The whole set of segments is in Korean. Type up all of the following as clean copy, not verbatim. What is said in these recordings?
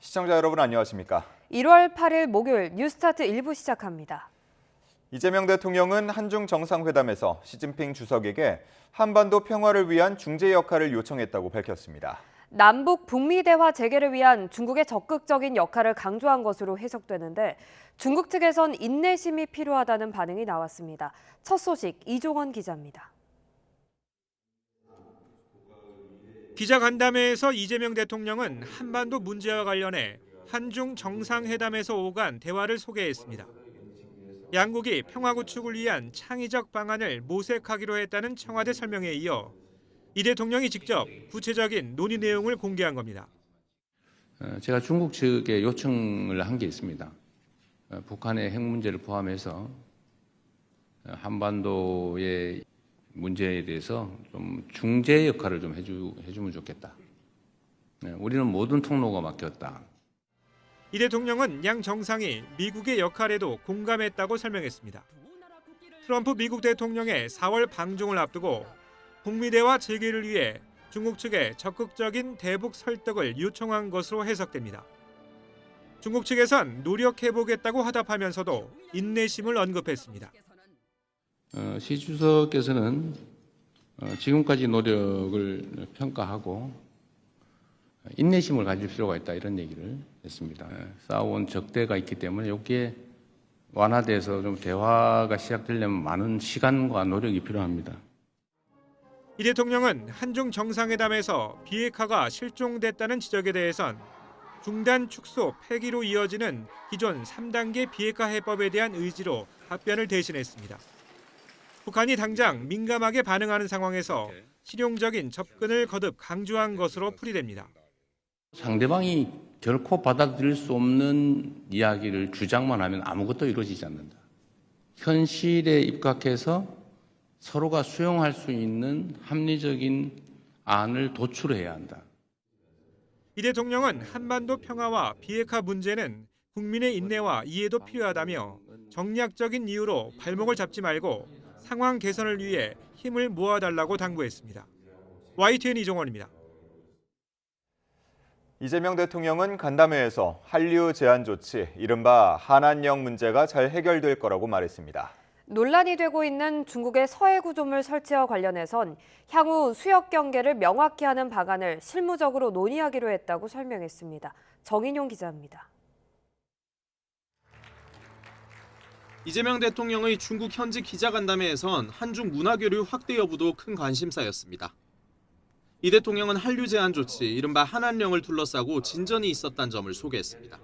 시청자 여러분 안녕하십니까? 1월 8일 목요일 뉴스타트 1부 시작합니다. 이재명 대통령은 한중 정상회담에서 시진핑 주석에게 한반도 평화를 위한 중재 역할을 요청했다고 밝혔습니다. 남북 북미 대화 재개를 위한 중국의 적극적인 역할을 강조한 것으로 해석되는데 중국 측에선 인내심이 필요하다는 반응이 나왔습니다. 첫 소식 이종원 기자입니다. 기자간담회에서 이재명 대통령은 한반도 문제와 관련해 한중 정상회담에서 오간 대화를 소개했습니다. 양국이 평화 구축을 위한 창의적 방안을 모색하기로 했다는 청와대 설명에 이어 이 대통령이 직접 구체적인 논의 내용을 공개한 겁니다. 제가 중국 측에 요청을 한 게 있습니다. 북한의 핵 문제를 포함해서 한반도의 문제에 대해서 좀 중재 역할을 좀 해주면 좋겠다. 우리는 모든 통로가 막혔다. 이 대통령은 양 정상이 미국의 역할에도 공감했다고 설명했습니다. 트럼프 미국 대통령의 4월 방중을 앞두고 북미 대화 재개를 위해 중국 측에 적극적인 대북 설득을 요청한 것으로 해석됩니다. 중국 측에선 노력해보겠다고 화답하면서도 인내심을 언급했습니다. 시 주석께서는 지금까지 노력을 평가하고 인내심을 가질 필요가 있다 이런 얘기를 했습니다. 쌓아온 적대가 있기 때문에 여기에 완화돼서 좀 대화가 시작되려면 많은 시간과 노력이 필요합니다. 이 대통령은 한중 정상회담에서 비핵화가 실종됐다는 지적에 대해선 중단 축소 폐기로 이어지는 기존 3단계 비핵화 해법에 대한 의지로 답변을 대신했습니다. 북한이 당장 민감하게 반응하는 상황에서 실용적인 접근을 거듭 강조한 것으로 풀이됩니다. 상대방이 결코 받아들일 수 없는 이야기를 주장만 하면 아무것도 이루어지지 않는다. 현실에 입각해서 서로가 수용할 수 있는 합리적인 안을 도출해야 한다. 이 대통령은 한반도 평화와 비핵화 문제는 국민의 인내와 이해도 필요하다며 정략적인 이유로 발목을 잡지 말고 상황 개선을 위해 힘을 모아달라고 당부했습니다. YTN 이종원입니다. 이재명 대통령은 간담회에서 한류 제한 조치, 이른바 한한령 문제가 잘 해결될 거라고 말했습니다. 논란이 되고 있는 중국의 서해 구조물 설치와 관련해선 향후 수역 경계를 명확히 하는 방안을 실무적으로 논의하기로 했다고 설명했습니다. 정인용 기자입니다. 이재명 대통령의 중국 현지 기자간담회에선 한중 문화교류 확대 여부도 큰 관심사였습니다. 이 대통령은 한류 제한 조치, 이른바 한한령을 둘러싸고 진전이 있었다는 점을 소개했습니다.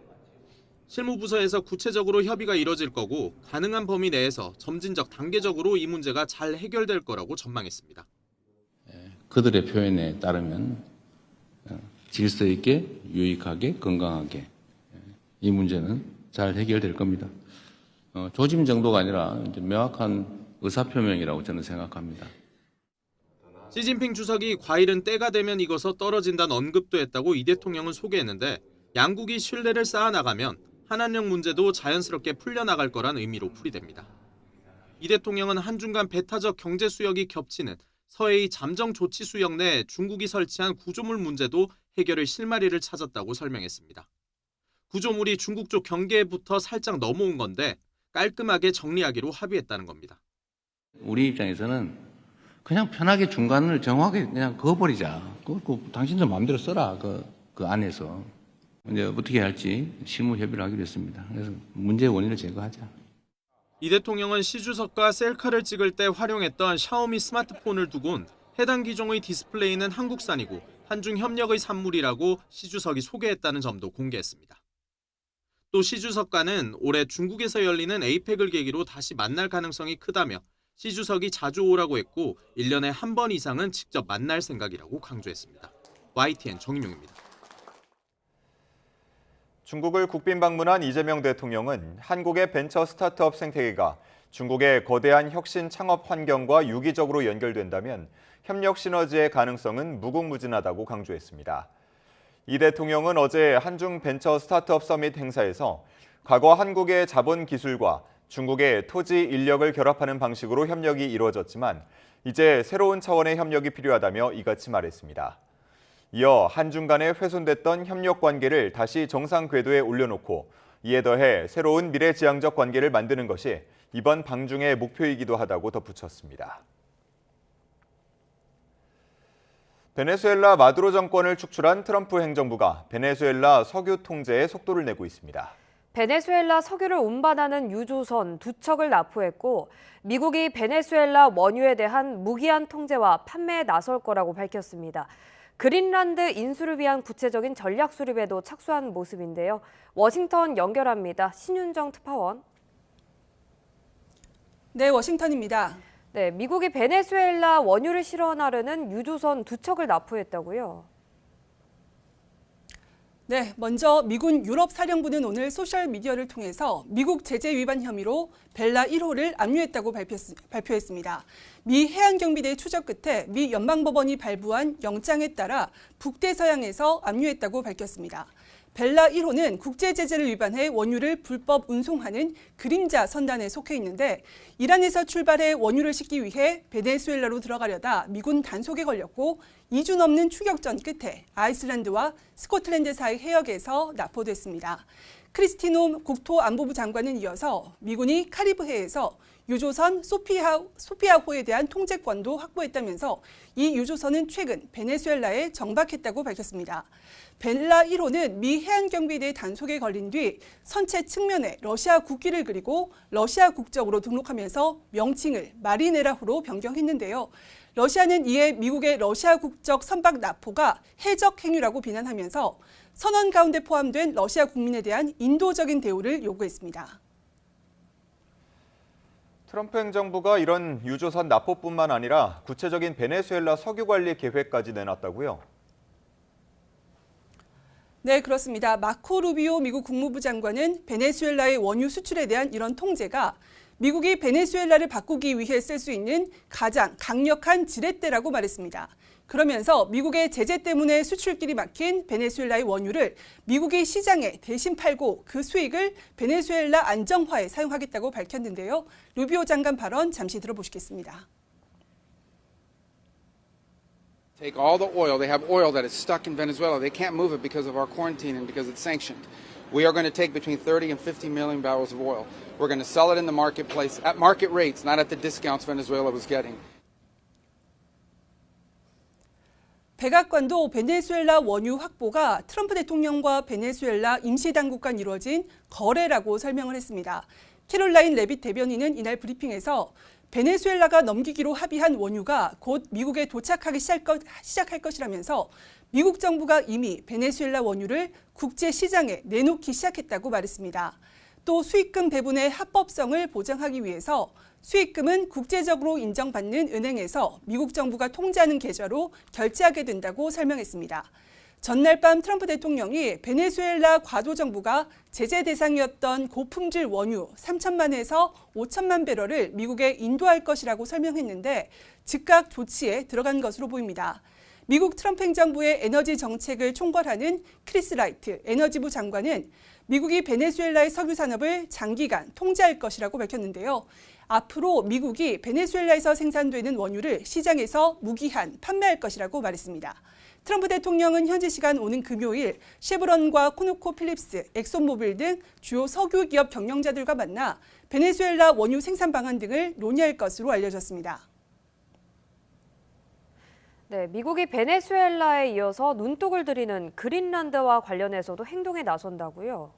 실무부서에서 구체적으로 협의가 이뤄질 거고 가능한 범위 내에서 점진적 단계적으로 이 문제가 잘 해결될 거라고 전망했습니다. 그들의 표현에 따르면 질서 있게, 유익하게, 건강하게 이 문제는 잘 해결될 겁니다. 조짐 정도가 아니라 이제 명확한 의사표명이라고 저는 생각합니다. 시진핑 주석이 과일은 때가 되면 익어서 떨어진다는 언급도 했다고 이 대통령은 소개했는데 양국이 신뢰를 쌓아나가면 한한령 문제도 자연스럽게 풀려나갈 거란 의미로 풀이됩니다. 이 대통령은 한중 간 배타적 경제 수역이 겹치는 서해의 잠정 조치 수역 내 중국이 설치한 구조물 문제도 해결의 실마리를 찾았다고 설명했습니다. 구조물이 중국 쪽 경계부터 살짝 넘어온 건데 깔끔하게 정리하기로 합의했다는 겁니다. 우리 입장에서는 그냥 편하게 중간을 정확하게 그냥 그어버리자. 당신들 마음대로 써라. 그 안에서. 이제 어떻게 할지 실무 협의를 하기로 했습니다. 그래서 문제의 원인을 제거하자. 이 대통령은 시 주석과 셀카를 찍을 때 활용했던 샤오미 스마트폰을 두곤 해당 기종의 디스플레이는 한국산이고 한중 협력의 산물이라고 시 주석이 소개했다는 점도 공개했습니다. 또 시 주석과는 올해 중국에서 열리는 에이펙을 계기로 다시 만날 가능성이 크다며 시 주석이 자주 오라고 했고 1년에 한 번 이상은 직접 만날 생각이라고 강조했습니다. YTN 정인용입니다. 중국을 국빈 방문한 이재명 대통령은 한국의 벤처 스타트업 생태계가 중국의 거대한 혁신 창업 환경과 유기적으로 연결된다면 협력 시너지의 가능성은 무궁무진하다고 강조했습니다. 이 대통령은 어제 한중 벤처 스타트업 서밋 행사에서 과거 한국의 자본 기술과 중국의 토지 인력을 결합하는 방식으로 협력이 이루어졌지만 이제 새로운 차원의 협력이 필요하다며 이같이 말했습니다. 이어 한중 간에 훼손됐던 협력 관계를 다시 정상 궤도에 올려놓고 이에 더해 새로운 미래지향적 관계를 만드는 것이 이번 방중의 목표이기도 하다고 덧붙였습니다. 베네수엘라 마두로 정권을 축출한 트럼프 행정부가 베네수엘라 석유 통제에 속도를 내고 있습니다. 베네수엘라 석유를 운반하는 유조선 2척을 납포했고 미국이 베네수엘라 원유에 대한 무기한 통제와 판매에 나설 거라고 밝혔습니다. 그린란드 인수를 위한 구체적인 전략 수립에도 착수한 모습인데요. 워싱턴 연결합니다. 신윤정 특파원. 네, 워싱턴입니다. 네, 미국이 베네수엘라 원유를 실어나르는 유조선 2척을 납포했다고요? 네, 먼저 미군 유럽 사령부는 오늘 소셜미디어를 통해서 미국 제재 위반 혐의로 벨라 1호를 압류했다고 발표했습니다. 미 해안경비대의 추적 끝에 미 연방법원이 발부한 영장에 따라 북대서양에서 압류했다고 밝혔습니다. 벨라 1호는 국제 제재를 위반해 원유를 불법 운송하는 그림자 선단에 속해 있는데 이란에서 출발해 원유를 싣기 위해 베네수엘라로 들어가려다 미군 단속에 걸렸고 2주 넘는 추격전 끝에 아이슬란드와 스코틀랜드 사이 해역에서 납포됐습니다. 크리스티노 국토안보부 장관은 이어서 미군이 카리브해에서 유조선 소피아호에 대한 통제권도 확보했다면서 이 유조선은 최근 베네수엘라에 정박했다고 밝혔습니다. 벨라 1호는 미 해안경비대 단속에 걸린 뒤 선체 측면에 러시아 국기를 그리고 러시아 국적으로 등록하면서 명칭을 마리네라호로 변경했는데요. 러시아는 이에 미국의 러시아 국적 선박 납포가 해적 행위라고 비난하면서 선언 가운데 포함된 러시아 국민에 대한 인도적인 대우를 요구했습니다. 트럼프 행정부가 이런 유조선 납포뿐만 아니라 구체적인 베네수엘라 석유 관리 계획까지 내놨다고요? 네, 그렇습니다. 마코 루비오 미국 국무부 장관은 베네수엘라의 원유 수출에 대한 이런 통제가 미국이 베네수엘라를 바꾸기 위해 쓸 수 있는 가장 강력한 지렛대라고 말했습니다. 그러면서 미국의 제재 때문에 수출길이 막힌 베네수엘라의 원유를 미국이 시장에 대신 팔고 그 수익을 베네수엘라 안정화에 사용하겠다고 밝혔는데요. 루비오 장관 발언 잠시 들어보시겠습니다. Take all the oil. They have oil that is stuck in Venezuela. They can't move it because of our quarantine and because it's sanctioned. We are going to take between 30 and 50 million barrels of oil. We're going to sell it in the marketplace at market rates, not at the discounts Venezuela was getting. 백악관도 베네수엘라 원유 확보가 트럼프 대통령과 베네수엘라 임시당국 간 이루어진 거래라고 설명을 했습니다. 캐롤라인 레빗 대변인은 이날 브리핑에서 베네수엘라가 넘기기로 합의한 원유가 곧 미국에 도착하기 시작할 것이라면서 미국 정부가 이미 베네수엘라 원유를 국제 시장에 내놓기 시작했다고 말했습니다. 또 수익금 배분의 합법성을 보장하기 위해서 수익금은 국제적으로 인정받는 은행에서 미국 정부가 통제하는 계좌로 결제하게 된다고 설명했습니다. 전날 밤 트럼프 대통령이 베네수엘라 과도 정부가 제재 대상이었던 고품질 원유 3천만에서 5천만 배럴을 미국에 인도할 것이라고 설명했는데 즉각 조치에 들어간 것으로 보입니다. 미국 트럼프 행정부의 에너지 정책을 총괄하는 크리스 라이트 에너지부 장관은 미국이 베네수엘라의 석유 산업을 장기간 통제할 것이라고 밝혔는데요. 앞으로 미국이 베네수엘라에서 생산되는 원유를 시장에서 무기한 판매할 것이라고 말했습니다. 트럼프 대통령은 현지 시간 오는 금요일 쉐브론과 코노코필립스, 엑손모빌 등 주요 석유 기업 경영자들과 만나 베네수엘라 원유 생산 방안 등을 논의할 것으로 알려졌습니다. 네, 미국이 베네수엘라에 이어서 눈독을 들이는 그린란드와 관련해서도 행동에 나선다고요?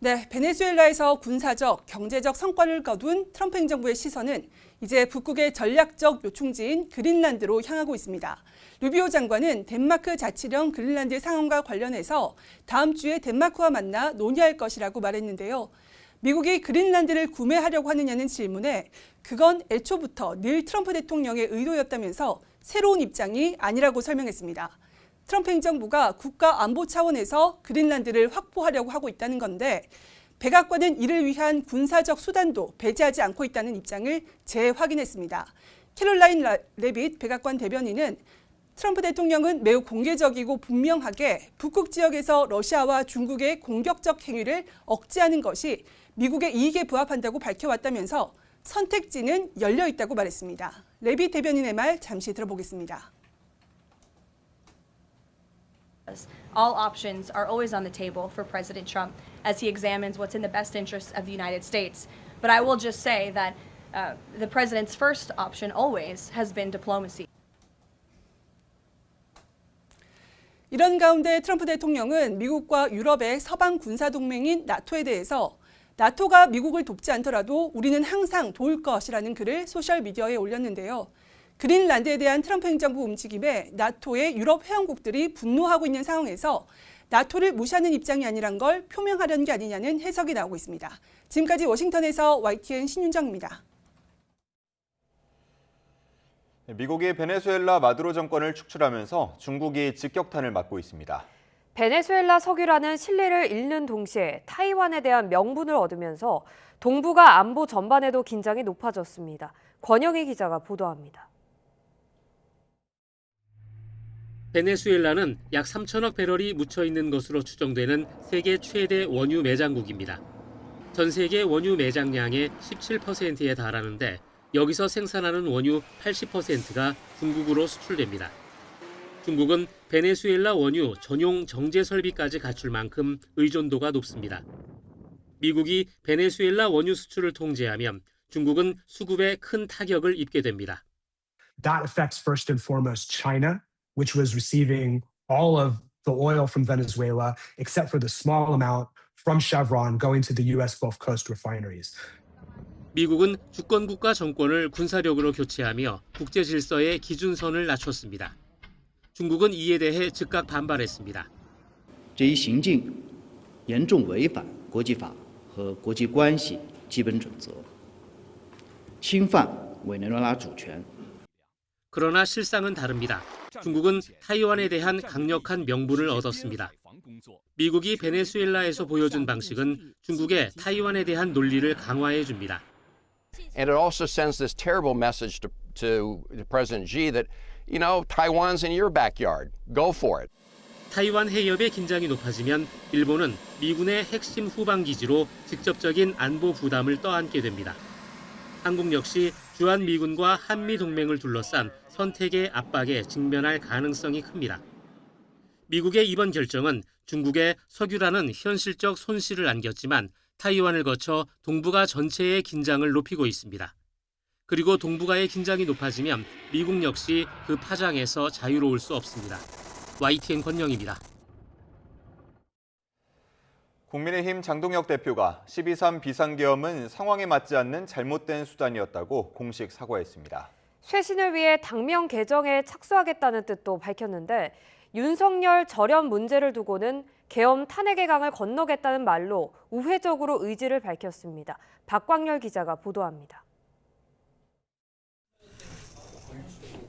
네, 베네수엘라에서 군사적, 경제적 성과를 거둔 트럼프 행정부의 시선은 이제 북극의 전략적 요충지인 그린란드로 향하고 있습니다. 루비오 장관은 덴마크 자치령 그린란드 상황과 관련해서 다음 주에 덴마크와 만나 논의할 것이라고 말했는데요. 미국이 그린란드를 구매하려고 하느냐는 질문에 그건 애초부터 늘 트럼프 대통령의 의도였다면서 새로운 입장이 아니라고 설명했습니다. 트럼프 행정부가 국가 안보 차원에서 그린란드를 확보하려고 하고 있다는 건데 백악관은 이를 위한 군사적 수단도 배제하지 않고 있다는 입장을 재확인했습니다. 캐롤라인 레빗 백악관 대변인은 트럼프 대통령은 매우 공개적이고 분명하게 북극 지역에서 러시아와 중국의 공격적 행위를 억제하는 것이 미국의 이익에 부합한다고 밝혀왔다면서 선택지는 열려 있다고 말했습니다. 레빗 대변인의 말 잠시 들어보겠습니다. All options are always on the table for President Trump as he examines what's in the best interests of the United States. But I will just say that the president's first option always has been diplomacy. 이런 가운데 트럼프 대통령은 미국과 유럽의 서방 군사 동맹인 나토에 대해서 나토가 미국을 돕지 않더라도 우리는 항상 도울 것이라는 글을 소셜미디어에 올렸는데요. 그린란드에 대한 트럼프 행정부 움직임에 나토의 유럽 회원국들이 분노하고 있는 상황에서 나토를 무시하는 입장이 아니란 걸 표명하려는 게 아니냐는 해석이 나오고 있습니다. 지금까지 워싱턴에서 YTN 신윤정입니다. 미국이 베네수엘라 마두로 정권을 축출하면서 중국이 직격탄을 맞고 있습니다. 베네수엘라 석유라는 실리를 잃는 동시에 타이완에 대한 명분을 얻으면서 동북아 안보 전반에도 긴장이 높아졌습니다. 권영희 기자가 보도합니다. 베네수엘라는 약 3천억 배럴이 묻혀 있는 것으로 추정되는 세계 최대 원유 매장국입니다. 전 세계 원유 매장량의 17%에 달하는데 여기서 생산하는 원유 80%가 중국으로 수출됩니다. 중국은 베네수엘라 원유 전용 정제 설비까지 갖출 만큼 의존도가 높습니다. 미국이 베네수엘라 원유 수출을 통제하면 중국은 수급에 큰 타격을 입게 됩니다. That affects first and foremost China, which was receiving all of the oil from Venezuela, except for the small amount from Chevron going to the U.S. Gulf Coast refineries. 미국은 주권국가 정권을 군사력으로 교체하며 국제 질서의 기준선을 낮췄습니다. 중국은 이에 대해 즉각 반발했습니다. 这一行径严重违反国际法和国际关系基本准则，侵犯委内瑞拉主权。 그러나 실상은 다릅니다. 중국은 타이완에 대한 강력한 명분을 얻었습니다. 미국이 베네수엘라에서 보여준 방식은 중국의 타이완에 대한 논리를 강화해 줍니다. And it also sends this terrible message to President Xi that, you know, Taiwan's in your backyard. Go for it. 타이완 해협의 긴장이 높아지면 일본은 미군의 핵심 후방 기지로 직접적인 안보 부담을 떠안게 됩니다. 한국 역시 주한 미군과 한미 동맹을 둘러싼 선택의 압박에 직면할 가능성이 큽니다. 미국의 이번 결정은 중국의 석유라는 현실적 손실을 안겼지만 타이완을 거쳐 동북아 전체의 긴장을 높이고 있습니다. 그리고 동북아의 긴장이 높아지면 미국 역시 그 파장에서 자유로울 수 없습니다. YTN 권영입니다. 국민의힘 장동혁 대표가 12.3 비상계엄은 상황에 맞지 않는 잘못된 수단이었다고 공식 사과했습니다. 쇄신을 위해 당명 개정에 착수하겠다는 뜻도 밝혔는데 윤석열 절연 문제를 두고는 계엄 탄핵의 강을 건너겠다는 말로 우회적으로 의지를 밝혔습니다. 박광열 기자가 보도합니다.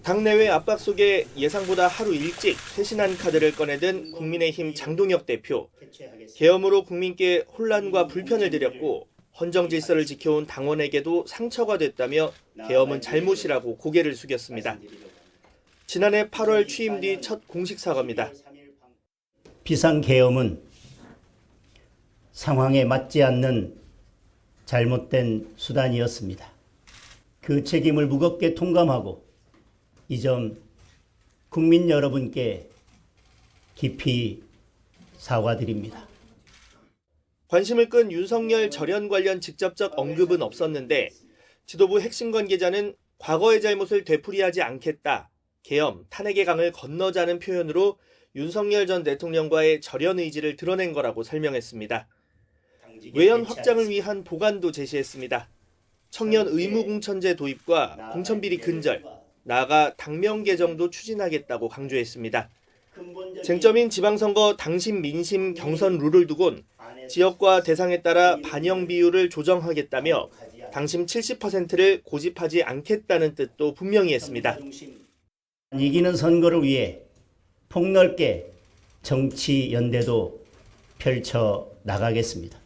당내외 압박 속에 예상보다 하루 일찍 쇄신안 카드를 꺼내든 국민의힘 장동혁 대표. 계엄으로 국민께 혼란과 불편을 드렸고 헌정 질서를 지켜온 당원에게도 상처가 됐다며 계엄은 잘못이라고 고개를 숙였습니다. 지난해 8월 취임 뒤 첫 공식 사과입니다. 비상계엄은 상황에 맞지 않는 잘못된 수단이었습니다. 그 책임을 무겁게 통감하고 이 점 국민 여러분께 깊이 사과드립니다. 관심을 끈 윤석열 절연 관련 직접적 언급은 없었는데 지도부 핵심 관계자는 과거의 잘못을 되풀이하지 않겠다. 계엄, 탄핵의 강을 건너자는 표현으로 윤석열 전 대통령과의 절연 의지를 드러낸 거라고 설명했습니다. 외연 확장을 위한 보관도 제시했습니다. 청년 의무공천제 도입과 공천비리 근절, 나아가 당명 개정도 추진하겠다고 강조했습니다. 쟁점인 지방선거 당심 민심 경선 룰을 두곤 지역과 대상에 따라 반영 비율을 조정하겠다며 당심 70%를 고집하지 않겠다는 뜻도 분명히 했습니다. 이기는 선거를 위해 폭넓게 정치 연대도 펼쳐 나가겠습니다.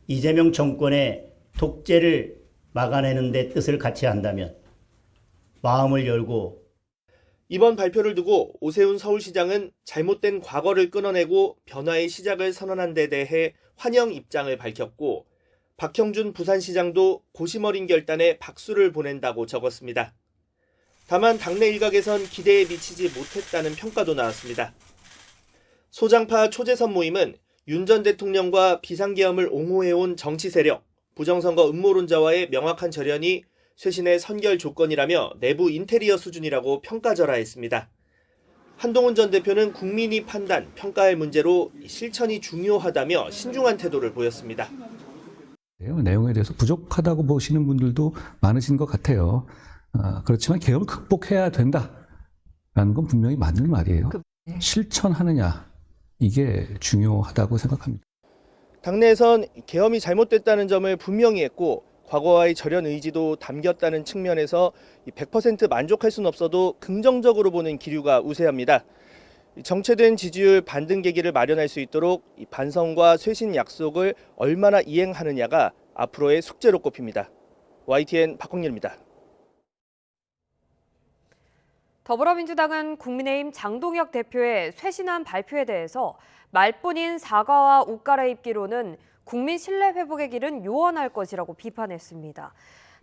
이재명 정권의 독재를 막아내는 데 뜻을 같이 한다면 마음을 열고 이번 발표를 두고 오세훈 서울시장은 잘못된 과거를 끊어내고 변화의 시작을 선언한 데 대해 환영 입장을 밝혔고 박형준 부산시장도 고심 어린 결단에 박수를 보낸다고 적었습니다. 다만 당내 일각에선 기대에 미치지 못했다는 평가도 나왔습니다. 소장파 초재선 모임은 윤 전 대통령과 비상계엄을 옹호해온 정치 세력, 부정선거 음모론자와의 명확한 절연이 쇄신의 선결 조건이라며 내부 인테리어 수준이라고 평가절하했습니다. 한동훈 전 대표는 국민이 판단, 평가할 문제로 실천이 중요하다며 신중한 태도를 보였습니다. 내용에 대해서 부족하다고 보시는 분들도 많으신 것 같아요. 그렇지만 계엄을 극복해야 된다라는 건 분명히 맞는 말이에요. 실천하느냐, 이게 중요하다고 생각합니다. 당내에선 계엄이 잘못됐다는 점을 분명히 했고 과거와의 절연 의지도 담겼다는 측면에서 100% 만족할 수는 없어도 긍정적으로 보는 기류가 우세합니다. 정체된 지지율 반등 계기를 마련할 수 있도록 반성과 쇄신 약속을 얼마나 이행하느냐가 앞으로의 숙제로 꼽힙니다. YTN 박광렬입니다. 더불어민주당은 국민의힘 장동혁 대표의 쇄신안 발표에 대해서 말뿐인 사과와 옷 갈아입기로는 국민 신뢰 회복의 길은 요원할 것이라고 비판했습니다.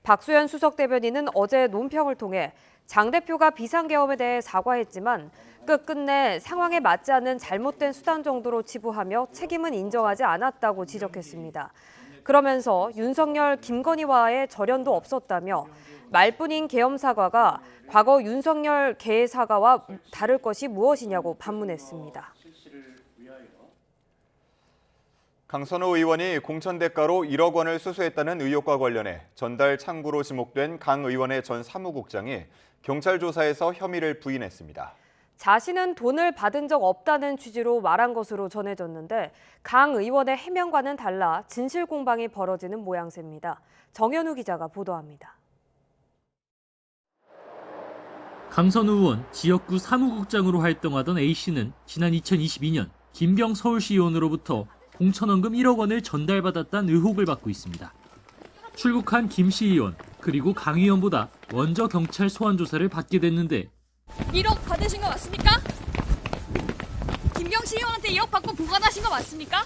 박수현 수석 대변인은 어제 논평을 통해 장 대표가 비상계엄에 대해 사과했지만 끝끝내 상황에 맞지 않는 잘못된 수단 정도로 치부하며 책임은 인정하지 않았다고 지적했습니다. 그러면서 윤석열, 김건희와의 절연도 없었다며 말뿐인 계엄 사과가 과거 윤석열 개 사과와 다를 것이 무엇이냐고 반문했습니다. 강선우 의원이 공천 대가로 1억 원을 수수했다는 의혹과 관련해 전달 창구로 지목된 강 의원의 전 사무국장이 경찰 조사에서 혐의를 부인했습니다. 자신은 돈을 받은 적 없다는 취지로 말한 것으로 전해졌는데 강 의원의 해명과는 달라 진실 공방이 벌어지는 모양새입니다. 정현우 기자가 보도합니다. 강선우 의원 지역구 사무국장으로 활동하던 A씨는 지난 2022년 김경 서울시의원으로부터 공천원금 1억 원을 전달받았다는 의혹을 받고 있습니다. 출국한 김 시의원 그리고 강 의원보다 먼저 경찰 소환 조사를 받게 됐는데 1억 받으신 거 맞습니까? 김경 시의원한테 2억 받고 보관하신 거 맞습니까?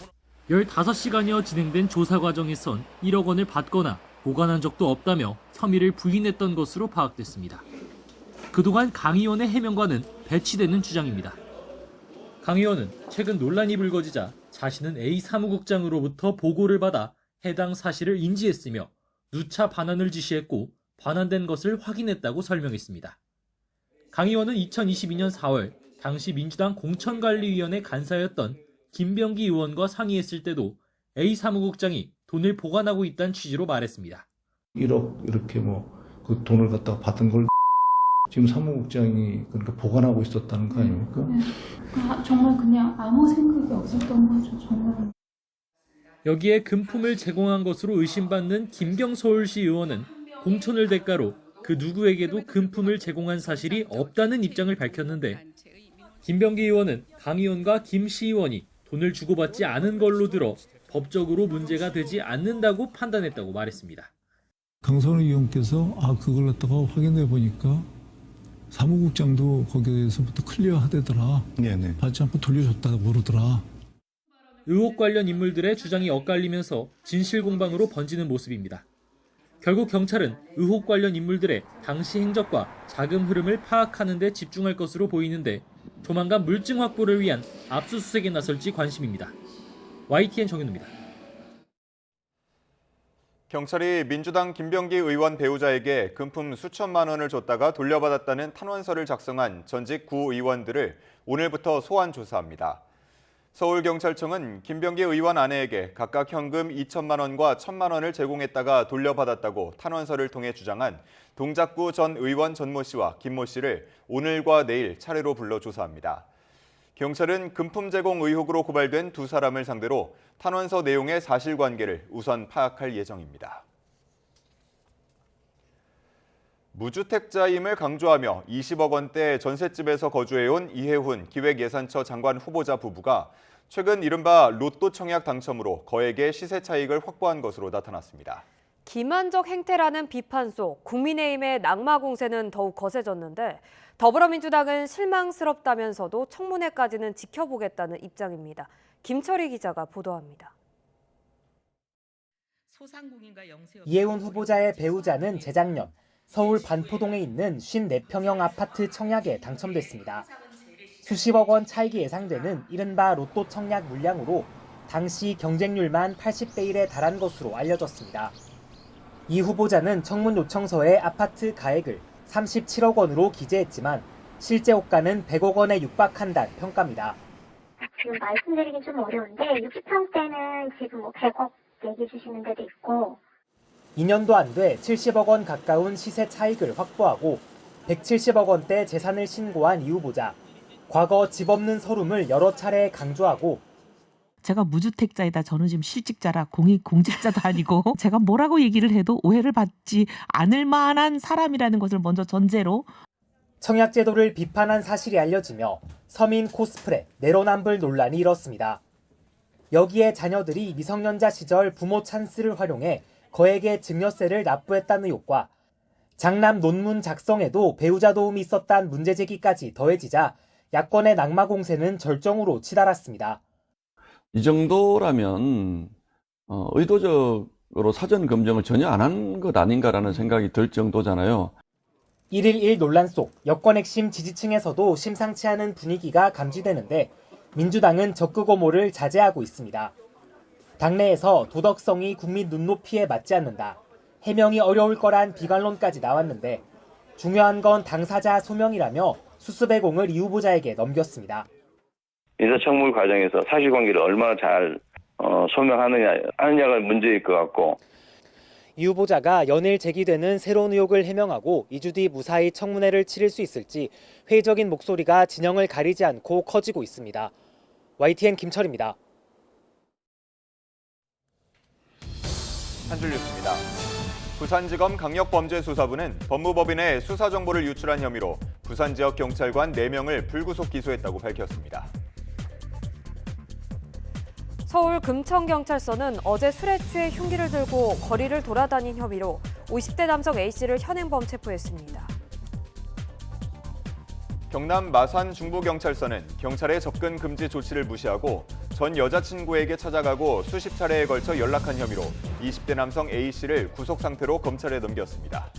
15시간여 진행된 조사 과정에선 1억 원을 받거나 보관한 적도 없다며 혐의를 부인했던 것으로 파악됐습니다. 그동안 강 의원의 해명과는 배치되는 주장입니다. 강 의원은 최근 논란이 불거지자 자신은 A 사무국장으로부터 보고를 받아 해당 사실을 인지했으며 누차 반환을 지시했고 반환된 것을 확인했다고 설명했습니다. 강 의원은 2022년 4월 당시 민주당 공천관리위원회 간사였던 김병기 의원과 상의했을 때도 A 사무국장이 돈을 보관하고 있다는 취지로 말했습니다. 1억 이렇게 그 돈을 갖다가 받은 걸 지금 사무국장이 그러니까 보관하고 있었다는 거 아닙니까? 정말 그냥 아무 생각이 없었던 거죠, 정말. 여기에 금품을 제공한 것으로 의심받는 김경 서울시 의원은 공천을 대가로 그 누구에게도 금품을 제공한 사실이 없다는 입장을 밝혔는데 김병기 의원은 강 의원과 김 시의원이 돈을 주고받지 않은 걸로 들어 법적으로 문제가 되지 않는다고 판단했다고 말했습니다. 강선우 의원께서 그걸 갖다가 확인해 보니까 사무국장도 거기에서부터 클리어하대더라. 네네. 받지 않고 돌려줬다고 그러더라. 의혹 관련 인물들의 주장이 엇갈리면서 진실 공방으로 번지는 모습입니다. 결국 경찰은 의혹 관련 인물들의 당시 행적과 자금 흐름을 파악하는 데 집중할 것으로 보이는데 조만간 물증 확보를 위한 압수수색에 나설지 관심입니다. YTN 정현우입니다. 경찰이 민주당 김병기 의원 배우자에게 금품 수천만 원을 줬다가 돌려받았다는 탄원서를 작성한 전직 구의원들을 오늘부터 소환 조사합니다. 서울경찰청은 김병기 의원 아내에게 각각 현금 2천만 원과 1천만 원을 제공했다가 돌려받았다고 탄원서를 통해 주장한 동작구 전 의원 전모 씨와 김모 씨를 오늘과 내일 차례로 불러 조사합니다. 경찰은 금품 제공 의혹으로 고발된 두 사람을 상대로 탄원서 내용의 사실관계를 우선 파악할 예정입니다. 무주택자임을 강조하며 20억 원대 전셋집에서 거주해온 이해훈 기획예산처 장관 후보자 부부가 최근 이른바 로또 청약 당첨으로 거액의 시세 차익을 확보한 것으로 나타났습니다. 기만적 행태라는 비판 속 국민의힘의 낙마 공세는 더욱 거세졌는데 더불어민주당은 실망스럽다면서도 청문회까지는 지켜보겠다는 입장입니다. 김철희 기자가 보도합니다. 이해훈 후보자의 배우자는 재작년 서울 반포동에 있는 54평형 아파트 청약에 당첨됐습니다. 수십억 원 차익이 예상되는 이른바 로또 청약 물량으로 당시 경쟁률만 80대 1에 달한 것으로 알려졌습니다. 이 후보자는 청문 요청서에 아파트 가액을 37억 원으로 기재했지만 실제 호가는 100억 원에 육박한다는 평가입니다. 지금 말씀드리긴 좀 어려운데 60평대는 지금 100억 얘기해 주시는 데도 있고 2년도 안 돼 70억 원 가까운 시세 차익을 확보하고 170억 원대 재산을 신고한 이 후보자. 과거 집 없는 서름을 여러 차례 강조하고 제가 무주택자이다. 저는 지금 실직자라 공직자도 아니고 제가 뭐라고 얘기를 해도 오해를 받지 않을 만한 사람이라는 것을 먼저 전제로 청약제도를 비판한 사실이 알려지며 서민 코스프레, 내로남불 논란이 일었습니다. 여기에 자녀들이 미성년자 시절 부모 찬스를 활용해 거액의 증여세를 납부했다는 의혹과 장남 논문 작성에도 배우자 도움이 있었다는 문제 제기까지 더해지자 야권의 낙마 공세는 절정으로 치달았습니다. 이 정도라면 의도적으로 사전 검증을 전혀 안 한 것 아닌가라는 생각이 들 정도잖아요. 1일 1 논란 속 여권 핵심 지지층에서도 심상치 않은 분위기가 감지되는데 민주당은 적극 옹호를 자제하고 있습니다. 당내에서 도덕성이 국민 눈높이에 맞지 않는다. 해명이 어려울 거란 비관론까지 나왔는데 중요한 건 당사자 소명이라며 수습의 공을 이 후보자에게 넘겼습니다. 인사청문 과정에서 사실관계를 얼마나 잘 소명하느냐가 문제일 것 같고 이 후보자가 연일 제기되는 새로운 의혹을 해명하고 2주 뒤 무사히 청문회를 치를 수 있을지 회의적인 목소리가 진영을 가리지 않고 커지고 있습니다. YTN 김철입니다. 한 줄 뉴스입니다. 부산지검 강력범죄수사부는 법무법인에 수사정보를 유출한 혐의로 부산 지역 경찰관 4명을 불구속 기소했다고 밝혔습니다. 서울 금천경찰서는 어제 술에 취해 흉기를 들고 거리를 돌아다닌 혐의로 50대 남성 A씨를 현행범 체포했습니다. 경남 마산 중부경찰서는 경찰의 접근 금지 조치를 무시하고 전 여자친구에게 찾아가고 수십 차례에 걸쳐 연락한 혐의로 20대 남성 A씨를 구속 상태로 검찰에 넘겼습니다.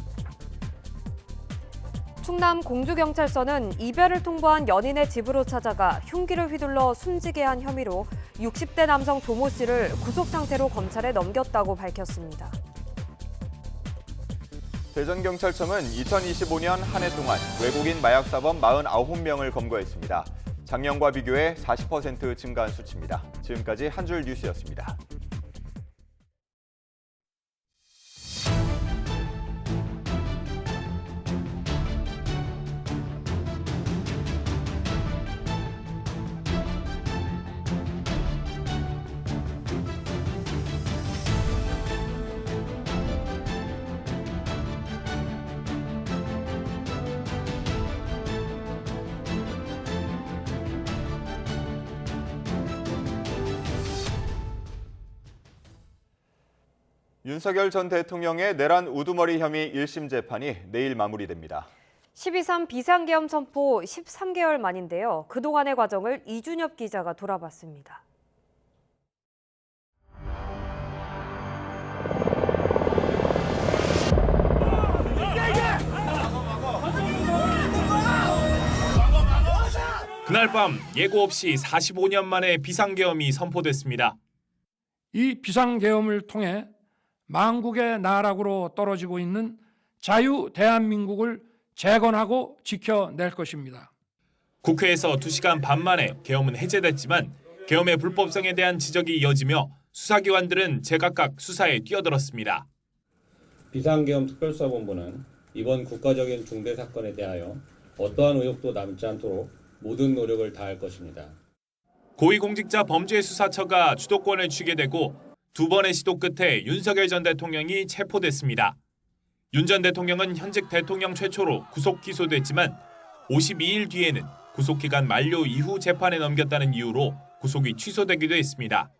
충남 공주경찰서는 이별을 통보한 연인의 집으로 찾아가 흉기를 휘둘러 숨지게 한 혐의로 60대 남성 조모 씨를 구속 상태로 검찰에 넘겼다고 밝혔습니다. 대전경찰청은 2025년 한 해 동안 외국인 마약사범 49명을 검거했습니다. 작년과 비교해 40% 증가한 수치입니다. 지금까지 한 줄 뉴스였습니다. 윤석열 전 대통령의 내란 우두머리 혐의 1심 재판이 내일 마무리됩니다. 12.3 비상계엄 선포 13개월 만인데요. 그동안의 과정을 이준엽 기자가 돌아봤습니다. 그날 밤 예고 없이 45년 만에 비상계엄이 선포됐습니다. 이 비상계엄을 통해 망국의 나락으로 떨어지고 있는 자유 대한민국을 재건하고 지켜낼 것입니다. 국회에서 2시간 반 만에 계엄은 해제됐지만 계엄의 불법성에 대한 지적이 이어지며 수사기관들은 제각각 수사에 뛰어들었습니다. 비상계엄 특별수사본부는 이번 국가적인 중대 사건에 대하여 어떠한 의혹도 남지 않도록 모든 노력을 다할 것입니다. 고위공직자 범죄수사처가 주도권을 쥐게 되고 2번의 시도 끝에 윤석열 전 대통령이 체포됐습니다. 윤 전 대통령은 현직 대통령 최초로 구속 기소됐지만 52일 뒤에는 구속기간 만료 이후 재판에 넘겼다는 이유로 구속이 취소되기도 했습니다.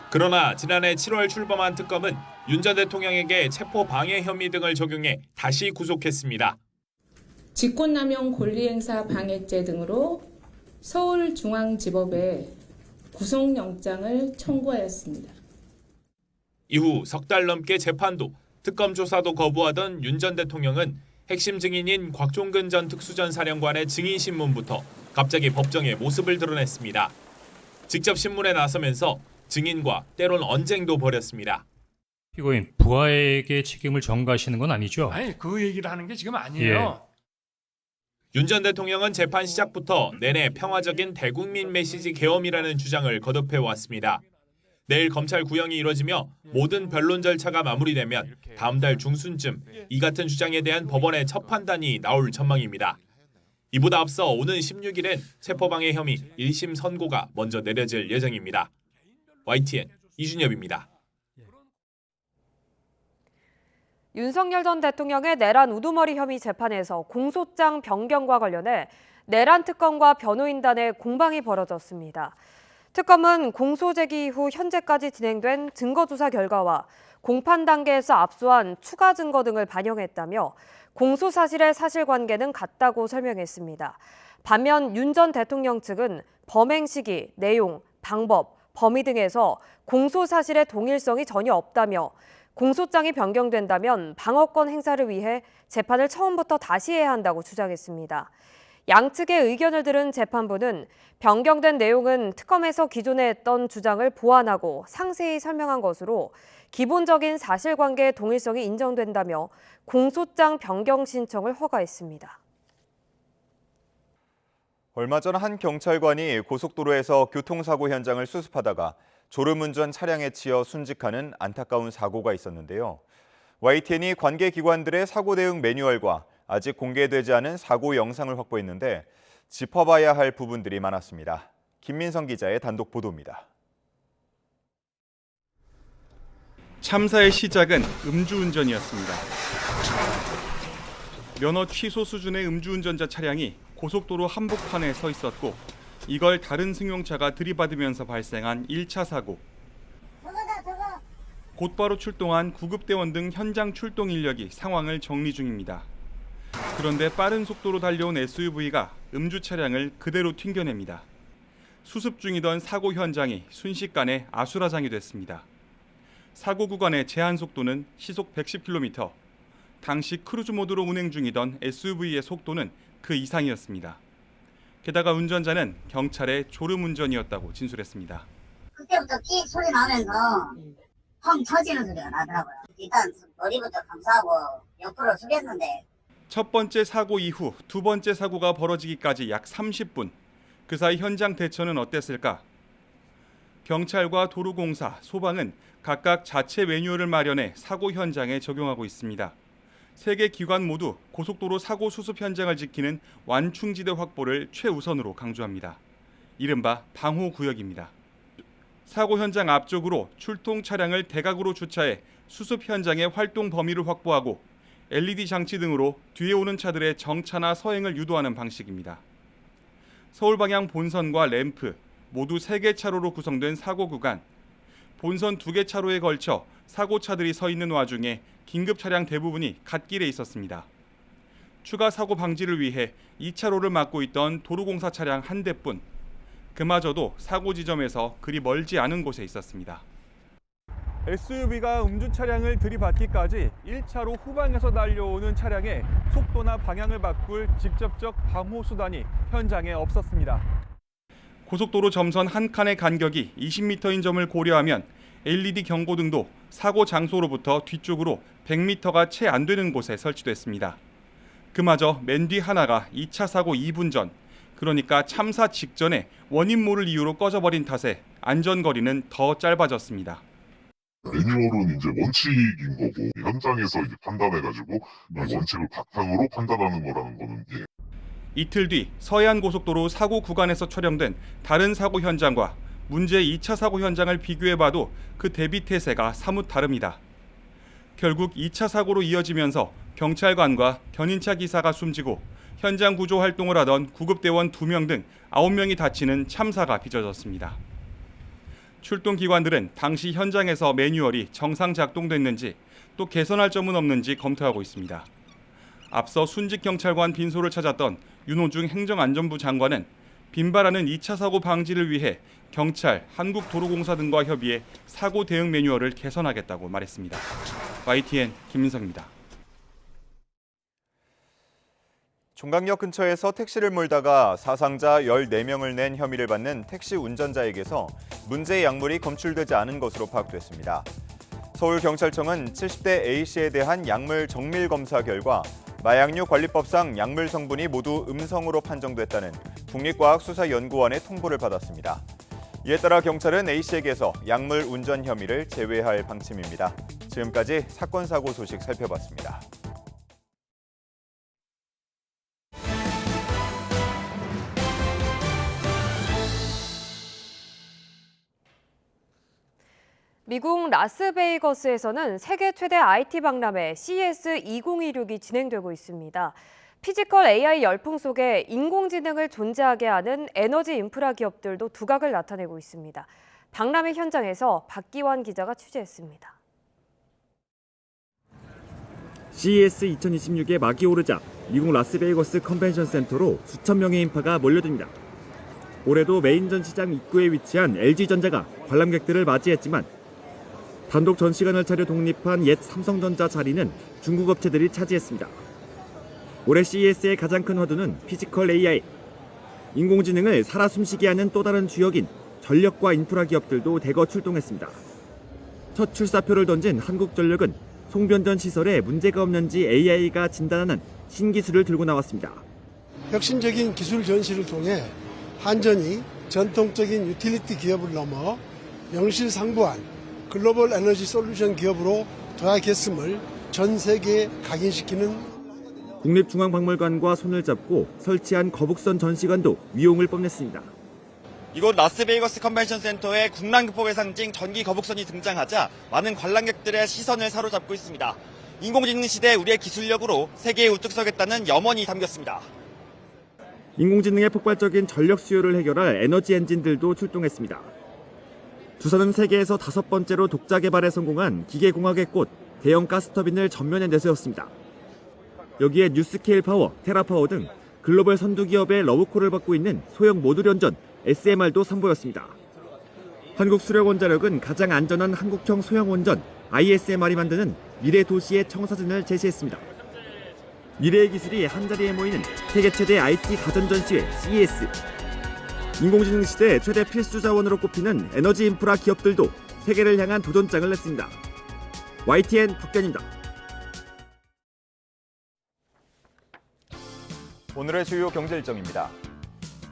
그러나 지난해 7월 출범한 특검은 윤 전 대통령에게 체포 방해 혐의 등을 적용해 다시 구속했습니다. 직권남용 권리행사 방해죄 등으로 서울중앙지법에 구속영장을 청구하였습니다. 이후 석 달 넘게 재판도 특검 조사도 거부하던 윤 전 대통령은 핵심 증인인 곽종근 전 특수전사령관의 증인 신문부터 갑자기 법정에 모습을 드러냈습니다. 직접 신문에 나서면서 증인과 때론 언쟁도 벌였습니다. 피고인 부하에게 책임을 전가하시는 건 아니죠? 아니, 그 얘기를 하는 게 지금 아니에요. 윤 전 대통령은 재판 시작부터 내내 평화적인 대국민 메시지 계엄이라는 주장을 거듭해왔습니다. 내일 검찰 구형이 이뤄지며 모든 변론 절차가 마무리되면 다음 달 중순쯤 이 같은 주장에 대한 법원의 첫 판단이 나올 전망입니다. 이보다 앞서 오는 16일엔 체포방해 혐의 1심 선고가 먼저 내려질 예정입니다. YTN 이준엽입니다. 윤석열 전 대통령의 내란 우두머리 혐의 재판에서 공소장 변경과 관련해 내란 특검과 변호인단의 공방이 벌어졌습니다. 특검은 공소 제기 이후 현재까지 진행된 증거조사 결과와 공판 단계에서 압수한 추가 증거 등을 반영했다며 공소 사실의 사실관계는 같다고 설명했습니다. 반면 윤 전 대통령 측은 범행 시기, 내용, 방법, 범위 등에서 공소 사실의 동일성이 전혀 없다며 공소장이 변경된다면 방어권 행사를 위해 재판을 처음부터 다시 해야 한다고 주장했습니다. 양측의 의견을 들은 재판부는 변경된 내용은 특검에서 기존에 했던 주장을 보완하고 상세히 설명한 것으로 기본적인 사실관계의 동일성이 인정된다며 공소장 변경 신청을 허가했습니다. 얼마 전 한 경찰관이 고속도로에서 교통사고 현장을 수습하다가 졸음운전 차량에 치여 순직하는 안타까운 사고가 있었는데요. YTN이 관계 기관들의 사고 대응 매뉴얼과 아직 공개되지 않은 사고 영상을 확보했는데 짚어봐야 할 부분들이 많았습니다. 김민성 기자의 단독 보도입니다. 참사의 시작은 음주운전이었습니다. 면허 취소 수준의 음주운전자 차량이 고속도로 한복판에 서 있었고 이걸 다른 승용차가 들이받으면서 발생한 1차 사고. 곧바로 출동한 구급대원 등 현장 출동 인력이 상황을 정리 중입니다. 그런데 빠른 속도로 달려온 SUV가 음주 차량을 그대로 튕겨냅니다. 수습 중이던 사고 현장이 순식간에 아수라장이 됐습니다. 사고 구간의 제한 속도는 시속 110km. 당시 크루즈 모드로 운행 중이던 SUV의 속도는 그 이상이었습니다. 게다가 운전자는 경찰의 졸음운전이었다고 진술했습니다. 그때부터 삑 소리 나면서 펑 터지는 소리가 나더라고요. 일단 머리부터 감싸고 옆으로 숙였는데 첫 번째 사고 이후 두 번째 사고가 벌어지기까지 약 30분. 그 사이 현장 대처는 어땠을까? 경찰과 도로공사, 소방은 각각 자체 매뉴얼을 마련해 사고 현장에 적용하고 있습니다. 세 개 기관 모두 고속도로 사고 수습 현장을 지키는 완충지대 확보를 최우선으로 강조합니다. 이른바 방호구역입니다. 사고 현장 앞쪽으로 출동 차량을 대각으로 주차해 수습 현장의 활동 범위를 확보하고 LED 장치 등으로 뒤에 오는 차들의 정차나 서행을 유도하는 방식입니다. 서울 방향 본선과 램프 모두 3개 차로로 구성된 사고 구간. 본선 2개 차로에 걸쳐 사고차들이 서 있는 와중에 긴급 차량 대부분이 갓길에 있었습니다. 추가 사고 방지를 위해 2차로를 막고 있던 도로공사 차량 한 대뿐. 그마저도 사고 지점에서 그리 멀지 않은 곳에 있었습니다. SUV가 음주 차량을 들이받기까지 1차로 후방에서 달려오는 차량의 속도나 방향을 바꿀 직접적 방호 수단이 현장에 없었습니다. 고속도로 점선 한 칸의 간격이 20m인 점을 고려하면 LED 경고등도 사고 장소로부터 뒤쪽으로 100m가 채 안 되는 곳에 설치됐습니다. 그마저 맨 뒤 하나가 2차 사고 2분 전, 그러니까 참사 직전에 원인 모를 이유로 꺼져버린 탓에 안전거리는 더 짧아졌습니다. 매뉴얼은 이제 원칙인 거고 현장에서 이제 판단해가지고 이 원칙을 바탕으로 판단하는 거라는 거는 이틀 뒤 서해안 고속도로 사고 구간에서 촬영된 다른 사고 현장과 문제 2차 사고 현장을 비교해봐도 그 대비 태세가 사뭇 다릅니다. 결국 2차 사고로 이어지면서 경찰관과 견인차 기사가 숨지고 현장 구조 활동을 하던 구급대원 2명 등 9명이 다치는 참사가 빚어졌습니다. 출동 기관들은 당시 현장에서 매뉴얼이 정상 작동됐는지 또 개선할 점은 없는지 검토하고 있습니다. 앞서 순직 경찰관 빈소를 찾았던 윤호중 행정안전부 장관은 빈발하는 2차 사고 방지를 위해 경찰, 한국도로공사 등과 협의해 사고 대응 매뉴얼을 개선하겠다고 말했습니다. YTN 김민석입니다. 종강역 근처에서 택시를 몰다가 사상자 14명을 낸 혐의를 받는 택시 운전자에게서 문제의 약물이 검출되지 않은 것으로 파악됐습니다. 서울경찰청은 70대 A씨에 대한 약물 정밀 검사 결과 마약류 관리법상 약물 성분이 모두 음성으로 판정됐다는 국립과학수사연구원의 통보를 받았습니다. 이에 따라 경찰은 A씨에게서 약물 운전 혐의를 제외할 방침입니다. 지금까지 사건 사고 소식 살펴봤습니다. 미국 라스베이거스에서는 세계 최대 IT 박람회 CES 2016이 진행되고 있습니다. 피지컬 AI 열풍 속에 인공지능을 존재하게 하는 에너지 인프라 기업들도 두각을 나타내고 있습니다. 박람회 현장에서 박기환 기자가 취재했습니다. CES 2026의 막이 오르자 미국 라스베이거스 컨벤션 센터로 수천 명의 인파가 몰려듭니다. 올해도 메인 전시장 입구에 위치한 LG전자가 관람객들을 맞이했지만 단독 전시관을 차려 독립한 옛 삼성전자 자리는 중국 업체들이 차지했습니다. 올해 CES의 가장 큰 화두는 피지컬 AI. 인공지능을 살아 숨쉬게 하는 또 다른 주역인 전력과 인프라 기업들도 대거 출동했습니다. 첫 출사표를 던진 한국전력은 송변전 시설에 문제가 없는지 AI가 진단하는 신기술을 들고 나왔습니다. 혁신적인 기술 전시를 통해 한전이 전통적인 유틸리티 기업을 넘어 명실상부한 글로벌 에너지 솔루션 기업으로 도약했음을 전 세계에 각인시키는 국립중앙박물관과 손을 잡고 설치한 거북선 전시관도 위용을 뽐냈습니다. 이곳 라스베이거스 컨벤션 센터에 국난극복의 상징 전기 거북선이 등장하자 많은 관람객들의 시선을 사로잡고 있습니다. 인공지능 시대 우리의 기술력으로 세계에 우뚝 서겠다는 염원이 담겼습니다. 인공지능의 폭발적인 전력 수요를 해결할 에너지 엔진들도 출동했습니다. 두산은 세계에서 5번째로 독자 개발에 성공한 기계공학의 꽃 대형 가스터빈을 전면에 내세웠습니다. 여기에 뉴스케일 파워, 테라파워 등 글로벌 선두 기업의 러브콜을 받고 있는 소형 모듈 원전 SMR도 선보였습니다. 한국수력원자력은 가장 안전한 한국형 소형 원전 ISMR이 만드는 미래 도시의 청사진을 제시했습니다. 미래의 기술이 한자리에 모이는 세계 최대 IT 가전 전시회 CES. 인공지능 시대 최대 필수 자원으로 꼽히는 에너지 인프라 기업들도 세계를 향한 도전장을 냈습니다. YTN 박견입니다. 오늘의 주요 경제 일정입니다.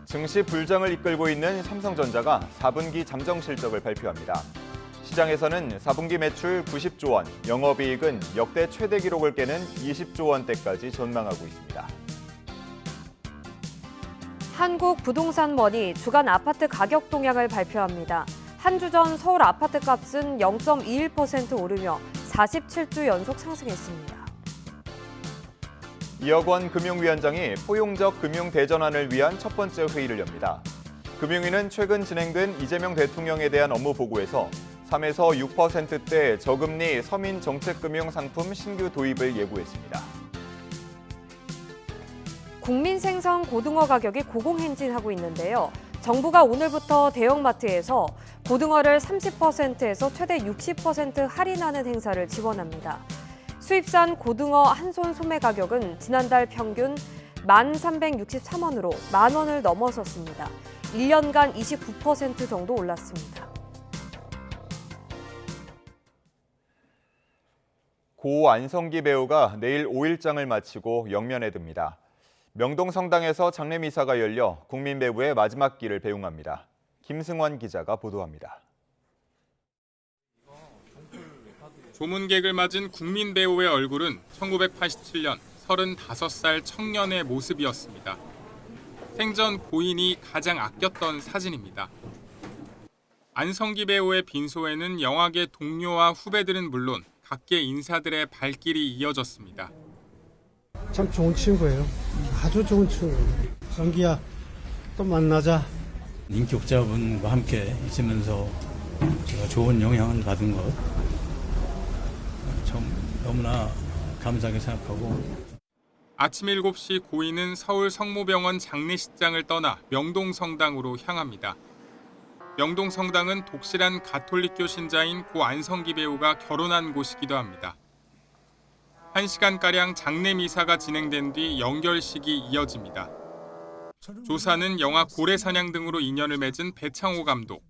증시 불장을 이끌고 있는 삼성전자가 4분기 잠정 실적을 발표합니다. 시장에서는 4분기 매출 90조 원, 영업이익은 역대 최대 기록을 깨는 20조 원대까지 전망하고 있습니다. 한국부동산원이 주간 아파트 가격 동향을 발표합니다. 한 주 전 서울 아파트 값은 0.21% 오르며 47주 연속 상승했습니다. 이혁원 금융위원장이 포용적 금융 대전환을 위한 첫 번째 회의를 엽니다. 금융위는 최근 진행된 이재명 대통령에 대한 업무 보고에서 3에서 6%대 저금리 서민 정책금융 상품 신규 도입을 예고했습니다. 국민 생선 고등어 가격이 고공행진하고 있는데요. 정부가 오늘부터 대형마트에서 고등어를 30%에서 최대 60% 할인하는 행사를 지원합니다. 수입산 고등어 한 손 소매 가격은 지난달 평균 1,363원으로 10,000원을 넘어섰습니다. 1년간 29% 정도 올랐습니다. 고 안성기 배우가 내일 5일장을 마치고 영면에 듭니다. 명동 성당에서 장례미사가 열려 국민 배우의 마지막 길을 배웅합니다. 김승원 기자가 보도합니다. 조문객을 맞은 국민 배우의 얼굴은 1987년 35살 청년의 모습이었습니다. 생전 고인이 가장 아꼈던 사진입니다. 안성기 배우의 빈소에는 영화계 동료와 후배들은 물론 각계 인사들의 발길이 이어졌습니다. 참 좋은 친구예요. 아주 좋은 친구예요. 성기야, 또 만나자. 인격자분과 함께 있으면서 제가 좋은 영향을 받은 것 참 너무나 감사하게 생각하고. 아침 7시 고인은 서울 성모병원 장례식장을 떠나 명동 성당으로 향합니다. 명동 성당은 독실한 가톨릭교 신자인 고 안성기 배우가 결혼한 곳이기도 합니다. 1시간가량 장례 미사가 진행된 뒤 영결식이 이어집니다. 조사는 영화 고래사냥 등으로 인연을 맺은 배창호 감독,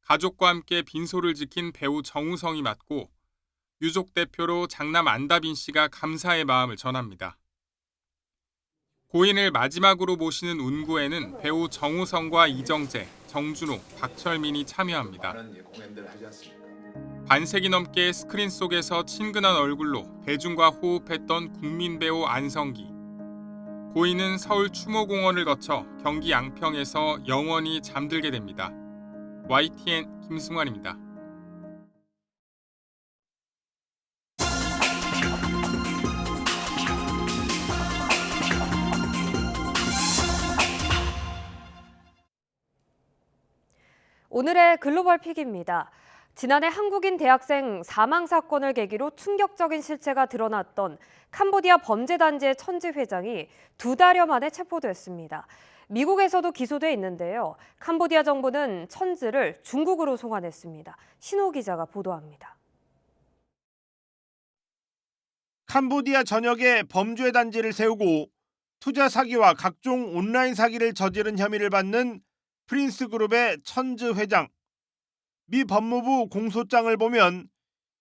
가족과 함께 빈소를 지킨 배우 정우성이 맡고 유족 대표로 장남 안다빈 씨가 감사의 마음을 전합니다. 고인을 마지막으로 모시는 운구에는 배우 정우성과 이정재, 정준호, 박철민이 참여합니다. 반세기 넘게 스크린 속에서 친근한 얼굴로 대중과 호흡했던 국민 배우 안성기. 고인은 서울 추모공원을 거쳐 경기 양평에서 영원히 잠들게 됩니다. YTN 김승환입니다. 오늘의 글로벌 픽입니다. 지난해 한국인 대학생 사망 사건을 계기로 충격적인 실체가 드러났던 캄보디아 범죄단지의 천지 회장이 2달여 만에 체포됐습니다. 미국에서도 기소돼 있는데요. 캄보디아 정부는 천지를 중국으로 송환했습니다. 신호 기자가 보도합니다. 캄보디아 전역에 범죄 단지를 세우고 투자 사기와 각종 온라인 사기를 저지른 혐의를 받는 프린스 그룹의 천즈 회장. 미 법무부 공소장을 보면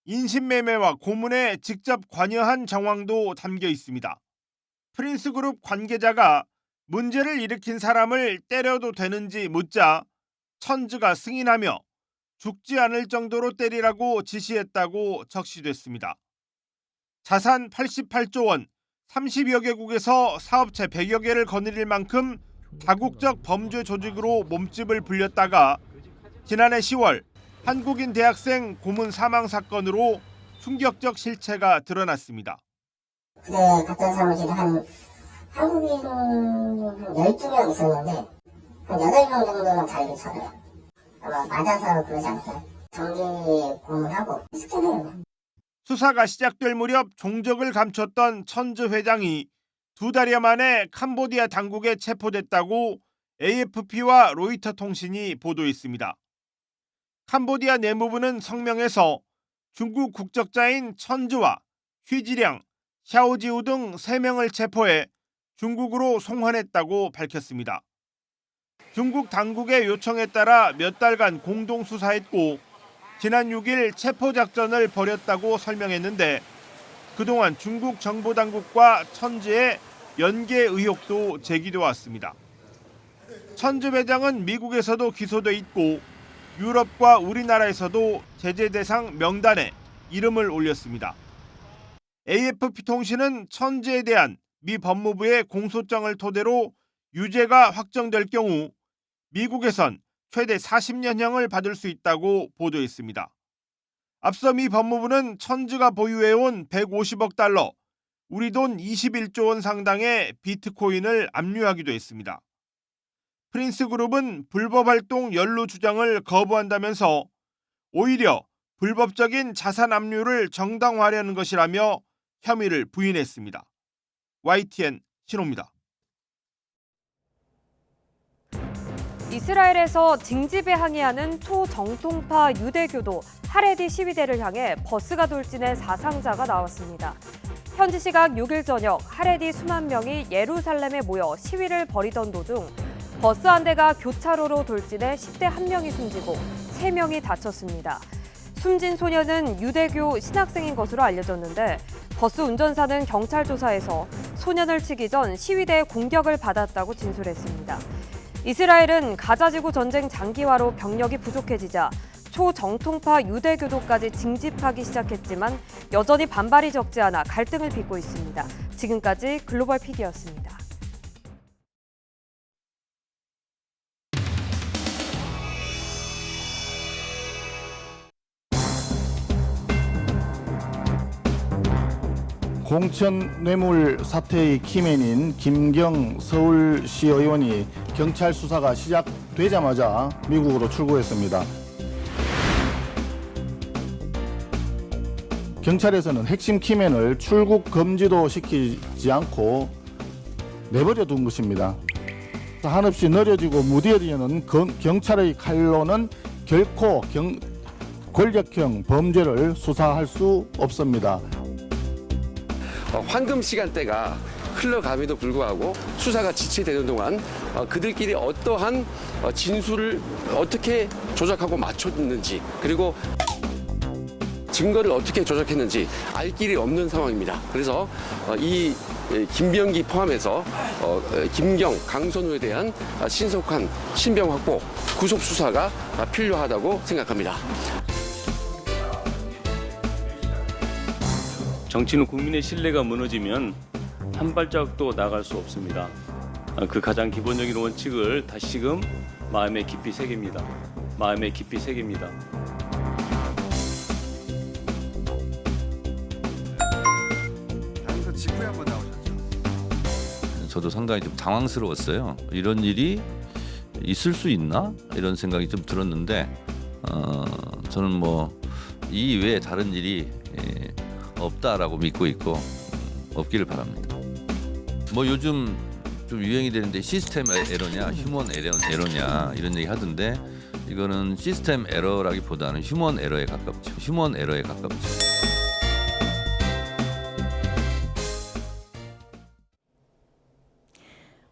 인신매매와 고문에 직접 관여한 정황도 담겨 있습니다. 프린스 그룹 관계자가 문제를 일으킨 사람을 때려도 되는지 묻자 천즈가 승인하며 죽지 않을 정도로 때리라고 지시했다고 적시됐습니다. 자산 88조 원, 30여 개국에서 사업체 100여 개를 거느릴 만큼 다국적 범죄 조직으로 몸집을 불렸다가 지난해 10월 한국인 대학생 고문 사망 사건으로 충격적 실체가 드러났습니다. 그때 갔던 사무실에 한국인 12명 있었는데 한 8명 정도는 다리를 쳐요. 아마 맞아서 그러지 않을까요? 정기 고문하고 스캔해요. 수사가 시작될 무렵 종적을 감췄던 천즈 회장이 2달여 만에 캄보디아 당국에 체포됐다고 AFP와 로이터 통신이 보도했습니다. 캄보디아 내무부는 성명에서 중국 국적자인 천즈와 휘지량, 샤오지우 등 3명을 체포해 중국으로 송환했다고 밝혔습니다. 중국 당국의 요청에 따라 몇 달간 공동 수사했고 지난 6일 체포 작전을 벌였다고 설명했는데 그동안 중국 정보당국과 천즈의 연계 의혹도 제기돼 왔습니다. 천즈 회장은 미국에서도 기소돼 있고 유럽과 우리나라에서도 제재 대상 명단에 이름을 올렸습니다. AFP 통신은 천즈에 대한 미 법무부의 공소장을 토대로 유죄가 확정될 경우 미국에선 최대 40년형을 받을 수 있다고 보도했습니다. 앞서 미 법무부는 천즈가 보유해온 150억 달러, 우리 돈 21조 원 상당의 비트코인을 압류하기도 했습니다. 프린스 그룹은 불법 활동 연루 주장을 거부한다면서 오히려 불법적인 자산 압류를 정당화하려는 것이라며 혐의를 부인했습니다. YTN 신호입니다. 이스라엘에서 징집에 항의하는 초정통파 유대교도 하레디 시위대를 향해 버스가 돌진해 사상자가 나왔습니다. 현지 시각 6일 저녁 하레디 수만 명이 예루살렘에 모여 시위를 벌이던 도중 버스 한 대가 교차로로 돌진해 10대 1명이 숨지고 3명이 다쳤습니다. 숨진 소녀는 유대교 신학생인 것으로 알려졌는데 버스 운전사는 경찰 조사에서 소년을 치기 전 시위대의 공격을 받았다고 진술했습니다. 이스라엘은 가자지구 전쟁 장기화로 병력이 부족해지자 초정통파 유대교도까지 징집하기 시작했지만 여전히 반발이 적지 않아 갈등을 빚고 있습니다. 지금까지 글로벌 픽이었습니다. 공천 뇌물 사태의 키맨인 김경 서울시 의원이 경찰 수사가 시작되자마자 미국으로 출국했습니다. 경찰에서는 핵심 키맨을 출국 금지도 시키지 않고 내버려 둔 것입니다. 한없이 느려지고 무뎌지는 경찰의 칼로는 결코 권력형 범죄를 수사할 수 없습니다. 황금 시간대가 흘러감에도 불구하고 수사가 지체되는 동안 그들끼리 어떠한 진술을 어떻게 조작하고 맞췄는지, 그리고 증거를 어떻게 조작했는지 알 길이 없는 상황입니다. 그래서 이 김병기 포함해서 김경, 강선우에 대한 신속한 신병 확보, 구속 수사가 필요하다고 생각합니다. 정치는 국민의 신뢰가 무너지면 한 발자국도 나갈 수 없습니다. 그 가장 기본적인 원칙을 다시금 마음에 깊이 새깁니다. 마음에 깊이 새깁니다. 직후에 한번 나오셨죠. 저도 상당히 좀 당황스러웠어요. 이런 일이 있을 수 있나? 이런 생각이 좀 들었는데 저는 뭐 이 외에 다른 일이 없다라고 믿고 있고 없기를 바랍니다. 뭐 요즘 좀 유행이 되는데 시스템 에러냐 휴먼 에러냐 이런 얘기 하던데 이거는 시스템 에러라기보다는 휴먼 에러에 가깝죠. 휴먼 에러에 가깝죠.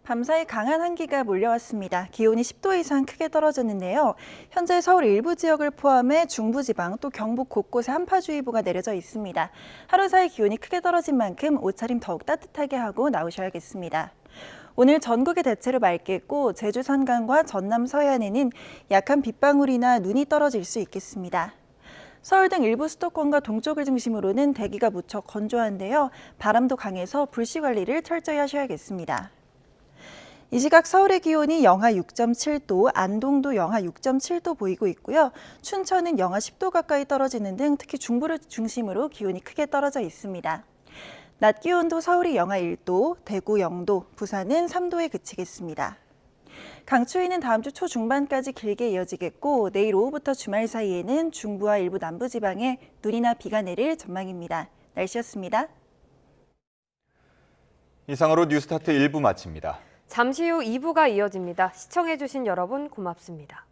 밤사이 강한 한기가 몰려왔습니다. 기온이 10도 이상 크게 떨어졌는데요. 현재 서울 일부 지역을 포함해 중부지방 또 경북 곳곳에 한파주의보가 내려져 있습니다. 하루 사이 기온이 크게 떨어진 만큼 옷차림 더욱 따뜻하게 하고 나오셔야겠습니다. 오늘 전국이 대체로 맑겠고 제주 산간과 전남 서해안에는 약한 빗방울이나 눈이 떨어질 수 있겠습니다. 서울 등 일부 수도권과 동쪽을 중심으로는 대기가 무척 건조한데요. 바람도 강해서 불씨 관리를 철저히 하셔야겠습니다. 이 시각 서울의 기온이 영하 6.7도, 안동도 영하 6.7도 보이고 있고요. 춘천은 영하 10도 가까이 떨어지는 등 특히 중부를 중심으로 기온이 크게 떨어져 있습니다. 낮 기온도 서울이 영하 1도, 대구 0도, 부산은 3도에 그치겠습니다. 강추위는 다음 주 초중반까지 길게 이어지겠고 내일 오후부터 주말 사이에는 중부와 일부 남부지방에 눈이나 비가 내릴 전망입니다. 날씨였습니다. 이상으로 뉴스타트 1부 마칩니다. 잠시 후 2부가 이어집니다. 시청해주신 여러분 고맙습니다.